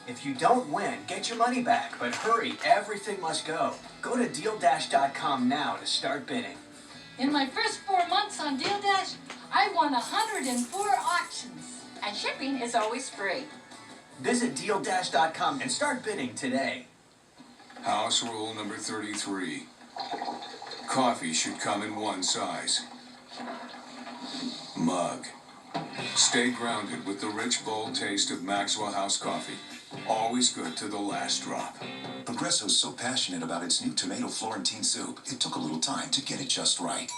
If you don't win, get your money back, but hurry, everything must go. Go to DealDash.com now to start bidding. In my first 4 months on Deal Dash, I won 104 auctions. And shipping is always free. Visit DealDash.com and start bidding today. House rule number 33. Coffee should come in one size. Mug. Stay grounded with the rich, bold taste of Maxwell House coffee. Always good to the last drop. Progresso's so passionate about its new tomato Florentine soup, it took a little time to get it just right.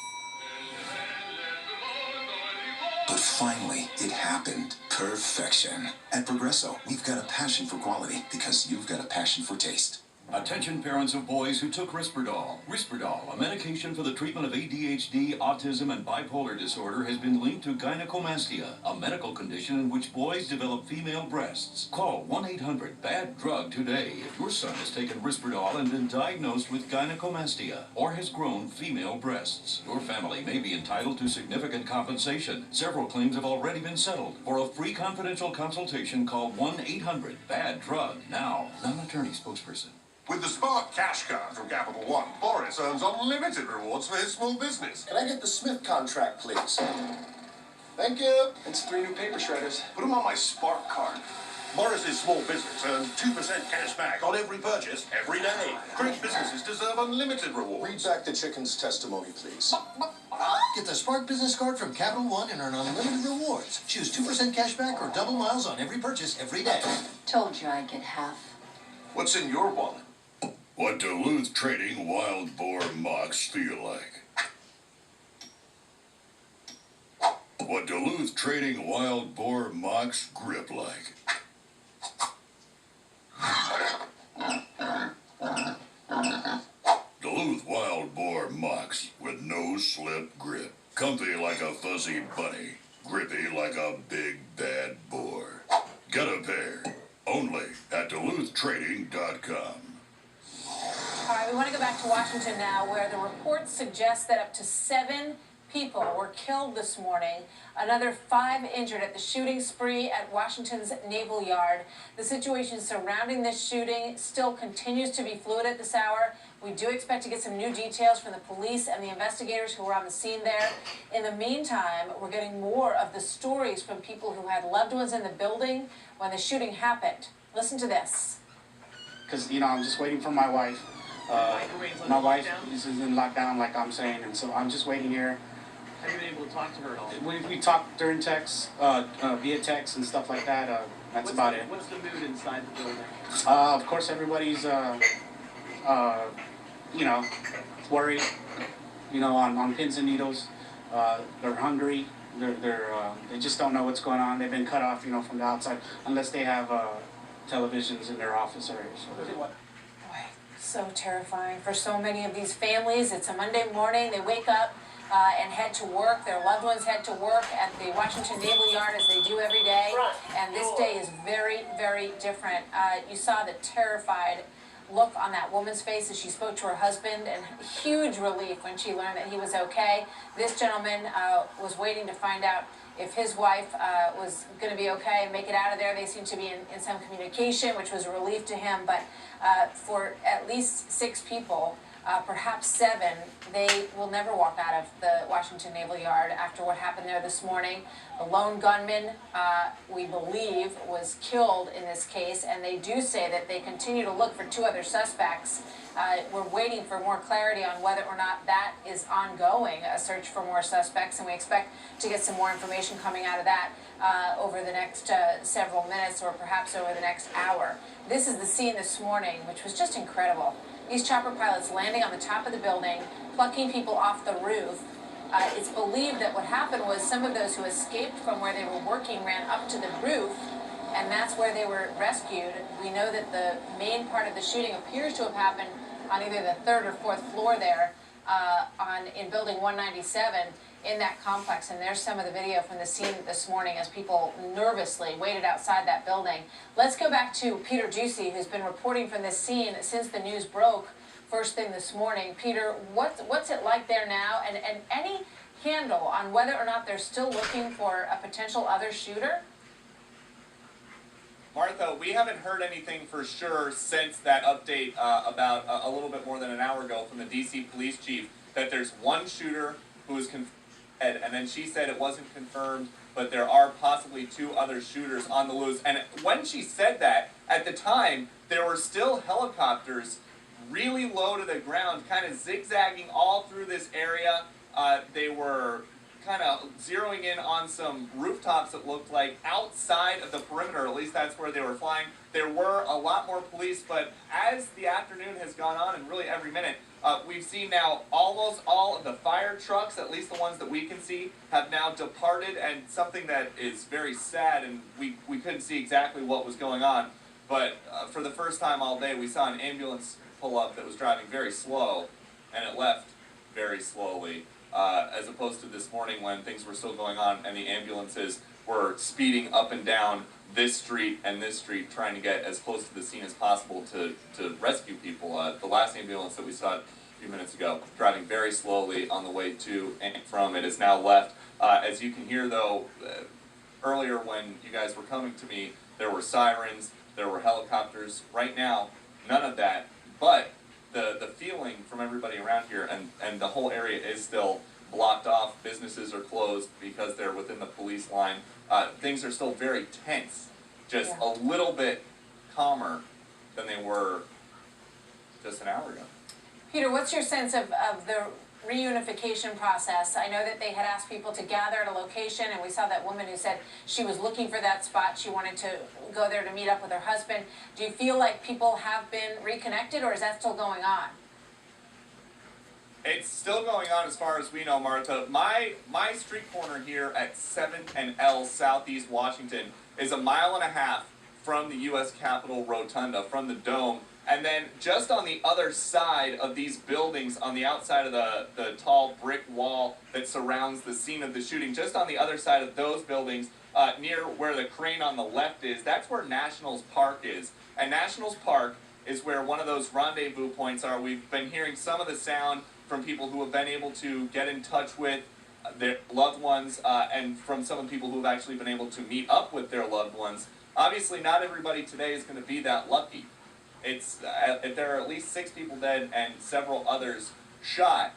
But finally, it happened. Perfection. At Progresso, we've got a passion for quality because you've got a passion for taste. Attention parents of boys who took Risperdal. Risperdal, a medication for the treatment of ADHD, autism, and bipolar disorder, has been linked to gynecomastia, a medical condition in which boys develop female breasts. Call 1-800-BAD-DRUG today if your son has taken Risperdal and been diagnosed with gynecomastia or has grown female breasts. Your family may be entitled to significant compensation. Several claims have already been settled. For a free confidential consultation, call 1-800-BAD-DRUG now. Non-attorney spokesperson. With the Smart Cash Card from Capital One, Boris earns unlimited rewards for his small business. Can I get the Smith contract, please? Thank you. It's 3 new paper shredders. Put them on my Spark card. Boris's small business earns 2% cash back on every purchase, every day. Great businesses deserve unlimited rewards. Read back the chicken's testimony, please. Get the Spark Business Card from Capital One and earn unlimited rewards. Choose 2% cash back or double miles on every purchase every day. Told you I'd get half. What's in your wallet? What Duluth Trading Wild Boar Mocks feel like. What Duluth Trading Wild Boar Mocks grip like. Duluth Wild Boar Mocks with no slip grip. Comfy like a fuzzy bunny. Grippy like a big bad boar. Get a pair. Only at DuluthTrading.com. All right, we want to go back to Washington now, where the reports suggest that up to 7 people were killed this morning. Another 5 injured at the shooting spree at Washington's Naval Yard. The situation surrounding this shooting still continues to be fluid at this hour. We do expect to get some new details from the police and the investigators who were on the scene there. In the meantime, we're getting more of the stories from people who had loved ones in the building when the shooting happened. Listen to this. Because, I'm just waiting for my wife. My wife is in lockdown, like I'm saying, and so I'm just waiting here. Have you been able to talk to her at all? We talk during text, via text and stuff like that. That's about it. What's the mood inside the building? Of course, everybody's, worried, on pins and needles. They're hungry. They just don't know what's going on. They've been cut off, from the outside, unless they have televisions in their office areas. So terrifying for so many of these families. It's a Monday morning. They wake up and head to work. Their loved ones head to work at the Washington Naval Yard as they do every day. And this day is very, very different. You saw the terrified look on that woman's face as she spoke to her husband, and huge relief when she learned that he was okay. This gentleman was waiting to find out if his wife was going to be okay and make it out of there. They seem to be in some communication, which was a relief to him. But for at least 6 people, perhaps 7, they will never walk out of the Washington Naval Yard after what happened there this morning. The lone gunman, we believe, was killed in this case, and they do say that they continue to look for 2 other suspects. We're waiting for more clarity on whether or not that is ongoing, a search for more suspects, and we expect to get some more information coming out of that over the next several minutes or perhaps over the next hour. This is the scene this morning, which was just incredible. These chopper pilots landing on the top of the building, plucking people off the roof. It's believed that what happened was some of those who escaped from where they were working ran up to the roof, and that's where they were rescued. We know that the main part of the shooting appears to have happened on either the 3rd or 4th floor there in building 197 in that complex. And there's some of the video from the scene this morning as people nervously waited outside that building. Let's go back to Peter Ducey, who's been reporting from this scene since the news broke first thing this morning. Peter, what's it like there now, and any handle on whether or not they're still looking for a potential other shooter? Martha, we haven't heard anything for sure since that update about a little bit more than an hour ago from the DC police chief that there's one shooter who is confirmed, and then she said it wasn't confirmed, but there are possibly 2 other shooters on the loose. And when she said that, at the time, there were still helicopters really low to the ground, kind of zigzagging all through this area. They were kind of zeroing in on some rooftops, it looked like, outside of the perimeter. At least that's where they were flying. There were a lot more police, but as the afternoon has gone on, and really every minute, we've seen now almost all of the fire trucks, at least the ones that we can see, have now departed, and something that is very sad, and we couldn't see exactly what was going on, but for the first time all day, we saw an ambulance pull up that was driving very slow, and it left very slowly. As opposed to this morning when things were still going on and the ambulances were speeding up and down this street and this street trying to get as close to the scene as possible to rescue people. The last ambulance that we saw a few minutes ago driving very slowly on the way to and from it is now left. As you can hear though, earlier when you guys were coming to me, there were sirens, there were helicopters. Right now, none of that, but the feeling from everybody around here, and the whole area is still blocked off. Businesses are closed because they're within the police line. Things are still very tense, just a little bit calmer than they were just an hour ago. Peter, what's your sense of the reunification process? I know that they had asked people to gather at a location, and we saw that woman who said she was looking for that spot. She wanted to go there to meet up with her husband. Do you feel like people have been reconnected, or is that still going on? It's still going on as far as we know, Martha. My street corner here at 7th and L Southeast Washington is 1.5 miles from the U.S. Capitol Rotunda, from the Dome. And then just on the other side of these buildings, on the outside of the tall brick wall that surrounds the scene of the shooting, just on the other side of those buildings, near where the crane on the left is, that's where Nationals Park is. And Nationals Park is where one of those rendezvous points are. We've been hearing some of the sound from people who have been able to get in touch with their loved ones, and from some of the people who have actually been able to meet up with their loved ones. Obviously, not everybody today is going to be that lucky. It's if there are at least 6 people dead and several others shot,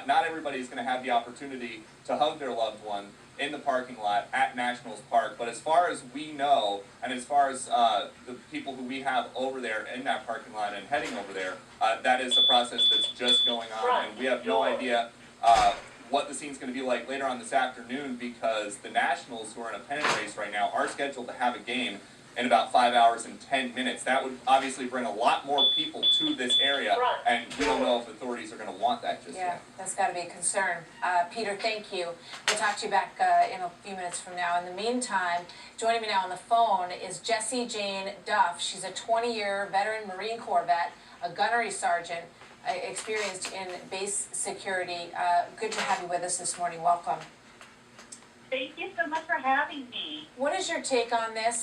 not everybody is going to have the opportunity to hug their loved one in the parking lot at Nationals Park. But as far as we know, and as far as the people who we have over there in that parking lot and heading over there, that is the process that's just going on, and we have no idea what the scene's going to be like later on this afternoon, because the Nationals, who are in a pennant race right now, are scheduled to have a game in about 5 hours and 10 minutes. That would obviously bring a lot more people to this area, and we don't know if authorities are going to want that just yet. Yeah, that's got to be a concern. Peter, thank you. We'll talk to you back in a few minutes from now. In the meantime, joining me now on the phone is Jessie Jane Duff. She's a 20-year veteran Marine Corps vet, a gunnery sergeant, experienced in base security. Good to have you with us this morning. Welcome. Thank you so much for having me. What is your take on this?